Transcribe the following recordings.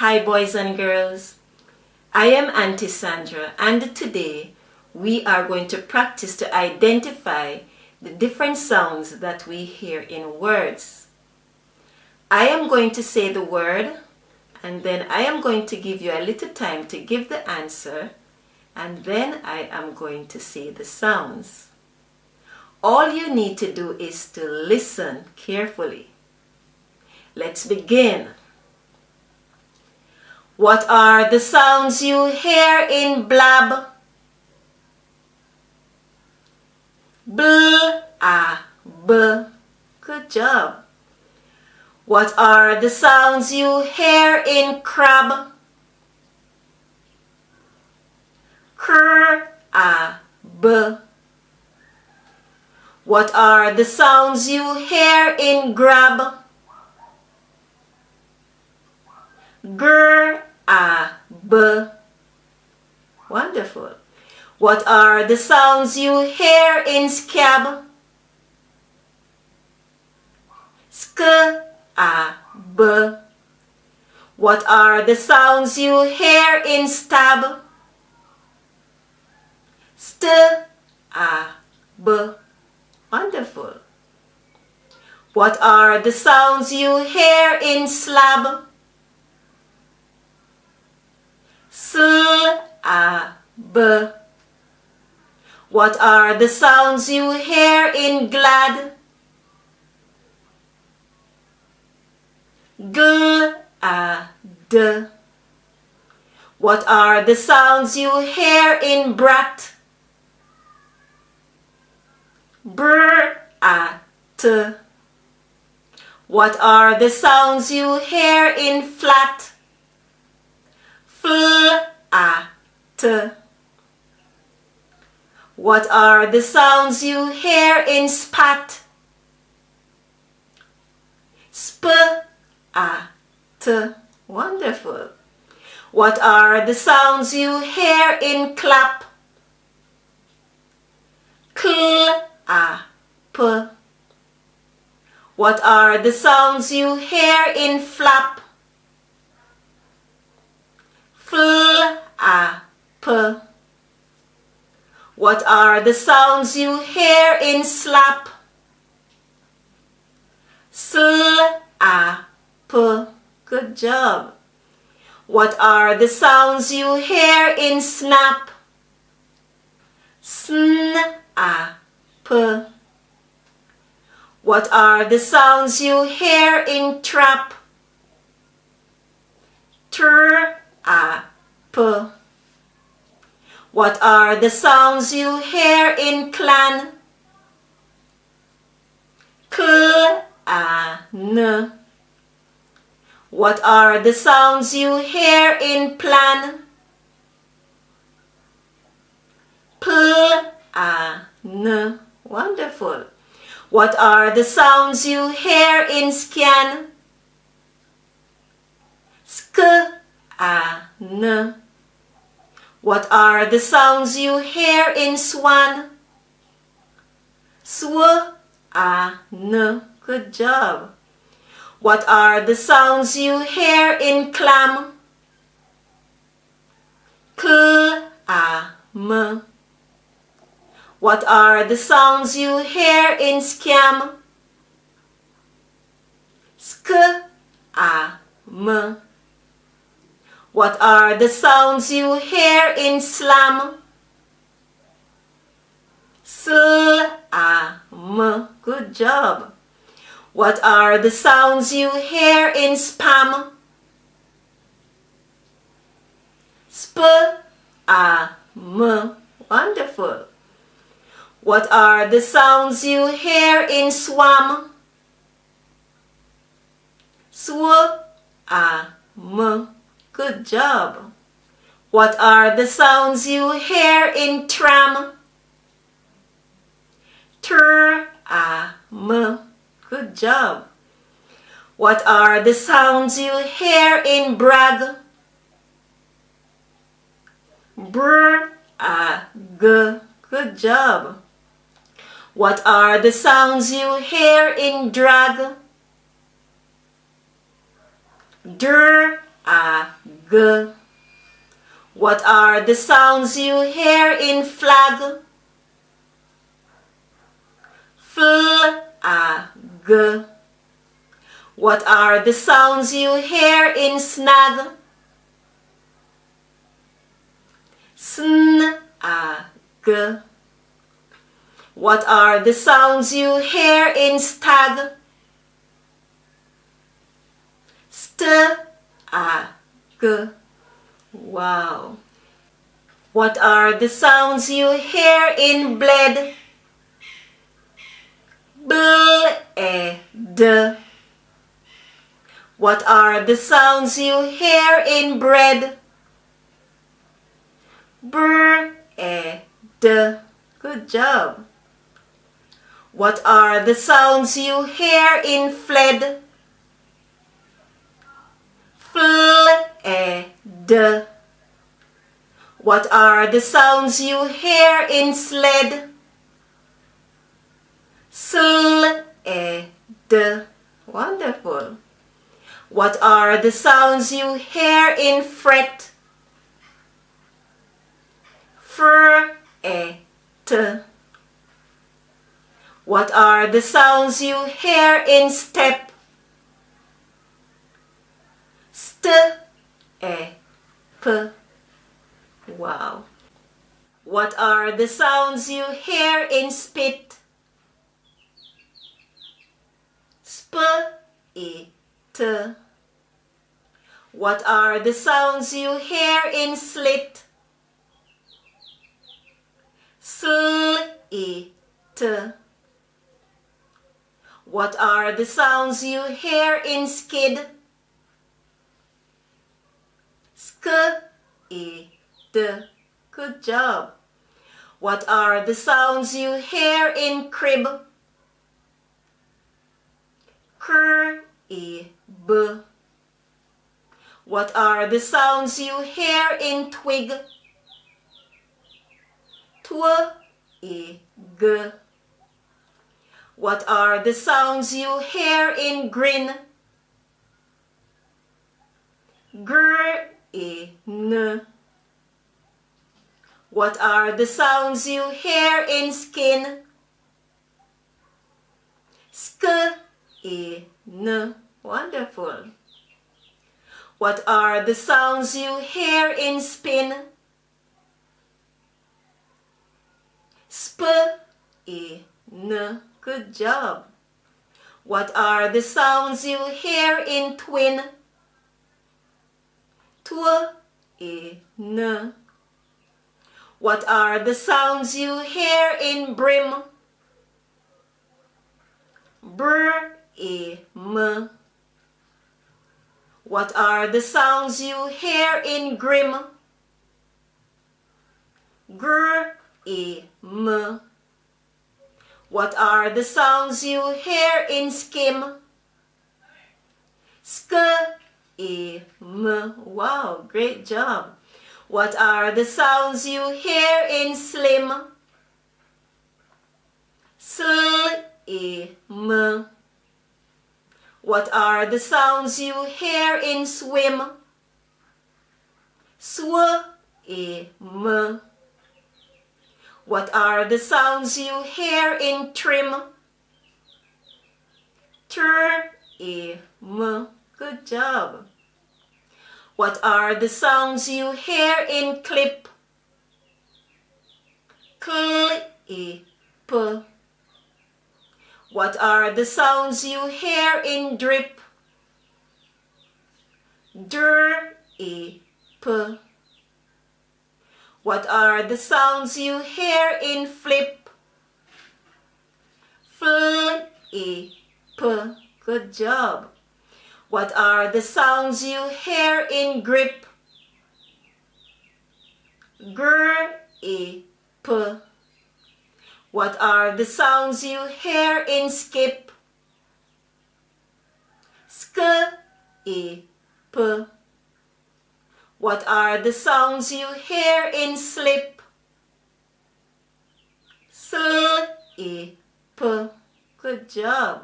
Hi boys and girls, I am Auntie Sandra and today we are going to practice to identify the different sounds that we hear in words. I am going to say the word and then I am going to give you a little time to give the answer and then I am going to say the sounds. All you need to do is to listen carefully. Let's begin. What are the sounds you hear in blab? Bl, a, b. Good job. What are the sounds you hear in crab? Cr, a, b. What are the sounds you hear in grab? Gr, a, b. Wonderful. What are the sounds you hear in scab? Sk, a, b. What are the sounds you hear in stab? St, a, b. Wonderful. What are the sounds you hear in slab? Sl, a, b. What are the sounds you hear in glad? Gl, a, d. What are the sounds you hear in brat? Br, a, t. What are the sounds you hear in flat? Fl, a, t. What are the sounds you hear in spat? Sp, a, t. Wonderful. What are the sounds you hear in clap? Cl, a, p. What are the sounds you hear in flap? Fl, a, p. What are the sounds you hear in slap? Sl, a, p. Good job. What are the sounds you hear in snap? Sn, a, p. What are the sounds you hear in trap? Tr, a, p. What are the sounds you hear in clan? Cl, a, n. What are the sounds you hear in plan? Pl, a, n. Wonderful. What are the sounds you hear in scan? Sk, a, n. What are the sounds you hear in swan? Sw, a, n. Good job. What are the sounds you hear in clam? Cl, a, m. What are the sounds you hear in scam? Sk, a, m. What are the sounds you hear in slam? Sl, a, m. Good job. What are the sounds you hear in spam? Sp, a, m. Wonderful. What are the sounds you hear in swam? Sw, a, m. Good job. What are the sounds you hear in tram? Tr, a, m. Good job. What are the sounds you hear in brag? Br, a, g. Good job. What are the sounds you hear in drag? Dr, a, g. What are the sounds you hear in flag? Fl, a, g. What are the sounds you hear in snag? Sn, a, g. What are the sounds you hear in stag? St, a, g. Wow. What are the sounds you hear in bled? Bl, e, d. What are the sounds you hear in bread? Br, e, d. Good job. What are the sounds you hear in fled? Fl, e, d. What are the sounds you hear in sled? Sl, e, d. Wonderful. What are the sounds you hear in fret? Fr, e, t. What are the sounds you hear in step? St, e, p. Wow. What are the sounds you hear in spit? Sp, I, t. What are the sounds you hear in slit? Sl, I, t. What are the sounds you hear in skid? Sk, I, d. Good job. What are the sounds you hear in crib? Cr, I, b. What are the sounds you hear in twig? Tw, I, g. What are the sounds you hear in grin? Gr, I, n. What are the sounds you hear in skin? Sk, I, n. Wonderful. What are the sounds you hear in spin? Sp, I, n. Good job. What are the sounds you hear in twin? Tw, I, n. What are the sounds you hear in brim? Br, I, m. What are the sounds you hear in grim? Gr, I, m. What are the sounds you hear in skim? Sk, I, m. Wow, great job. What are the sounds you hear in slim? Sl, I, m. What are the sounds you hear in swim? Sw, I, m. What are the sounds you hear in trim? Tr, I, m. Good job. What are the sounds you hear in clip? Cl, I, p. What are the sounds you hear in drip? Dr, I, p. What are the sounds you hear in flip? Fl, I, p. Good job. What are the sounds you hear in grip? Gr, I, p. What are the sounds you hear in skip? Sk, I, p. What are the sounds you hear in slip? Sl, I, p. Good job.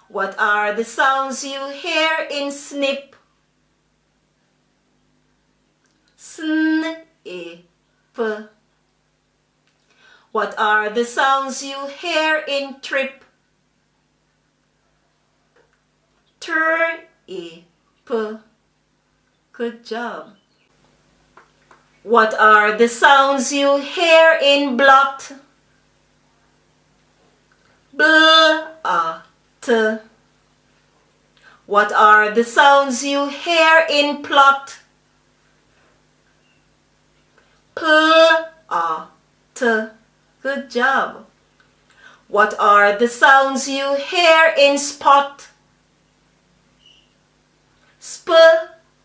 What are the sounds you hear in snip? sn, e, p. What are the sounds you hear in trip? Tr, e, p. Good job. What are the sounds you hear in blot? Bl, a, t. What are the sounds you hear in plot? Pl, a, t. Good job. What are the sounds you hear in spot? Sp,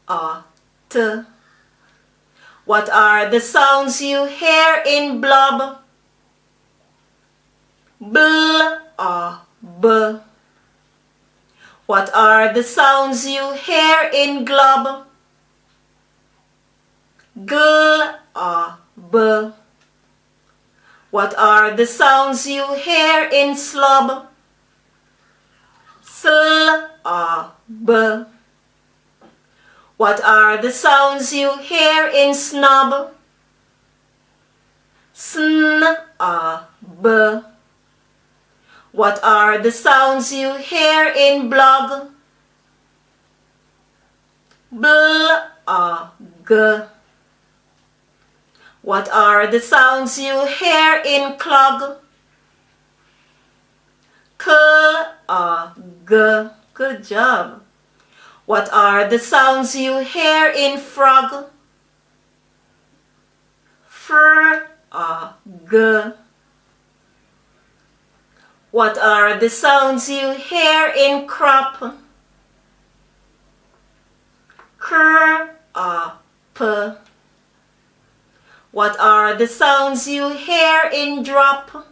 a, t. What are the sounds you hear in blob? Bl, a, b. What are the sounds you hear in glob? Gl, a, b. What are the sounds you hear in slob? Sl, a, b. What are the sounds you hear in snob? Sn, a, b. What are the sounds you hear in blog? Bl, a, g. What are the sounds you hear in clog? Cl, a, g. Good job. What are the sounds you hear in frog? Fr, a, g. What are the sounds you hear in crop? Cr, a, p. What are the sounds you hear in drop?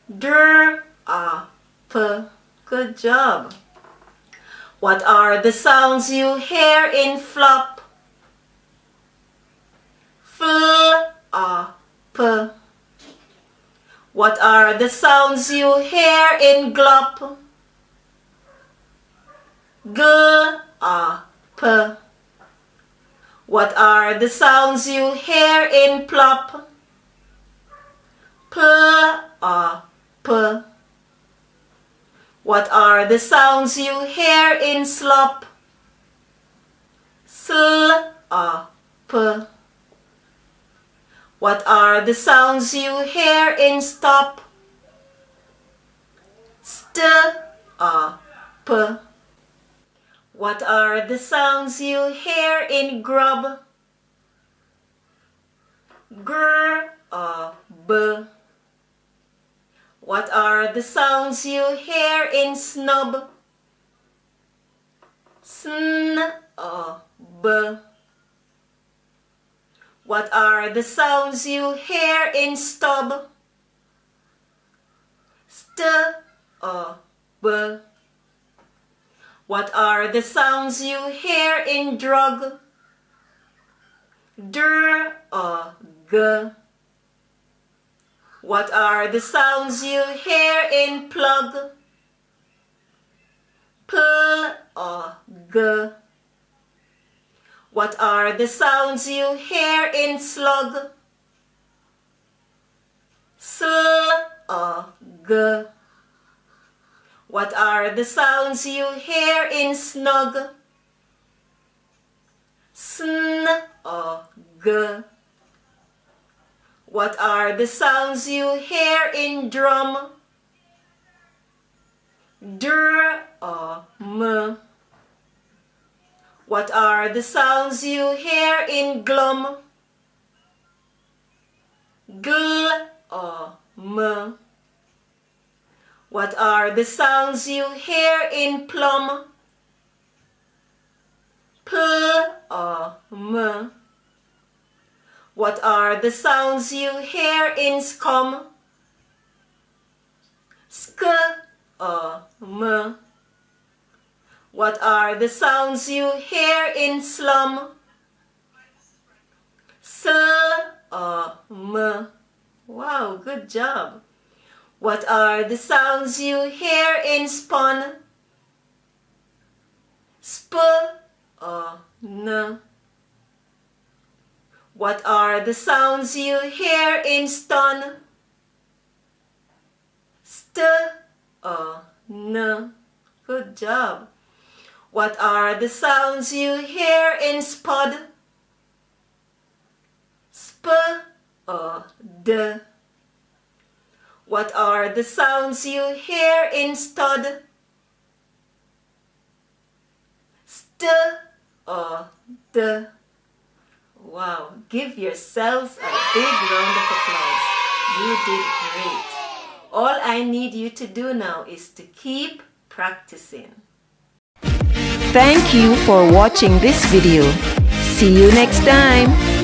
Dr, a, p. Good job. What are the sounds you hear in flop? Fl, a, p. What are the sounds you hear in glop? Gl, a, p. What are the sounds you hear in plop? Pl, a, p. What are the sounds you hear in slop? Sl, a, p. What are the sounds you hear in stop? St, a, p. What are the sounds you hear in grub? Gr, a, b. What are the sounds you hear in snub? Sn, a, b. What are the sounds you hear in stub? St, a, b. What are the sounds you hear in drug? Dr, a, g. What are the sounds you hear in plug? Pl, a, g. What are the sounds you hear in slug? Sl, a, g. What are the sounds you hear in snug? Sn, a, g. What are the sounds you hear in drum? Dr, a, m. What are the sounds you hear in glum? Gl, a, m. What are the sounds you hear in plum? Pl, a, m. What are the sounds you hear in scum? Sk, a, m. What are the sounds you hear in slum? Sl, a, m. Wow, good job. What are the sounds you hear in spun? Sp, a, n. What are the sounds you hear in stun? St or n. Good job. What are the sounds you hear in spud? Sp or d. What are the sounds you hear in stud? St or d. Wow, give yourselves a big round of applause. You did great. All I need you to do now is to keep practicing. Thank you for watching this video. See you next time.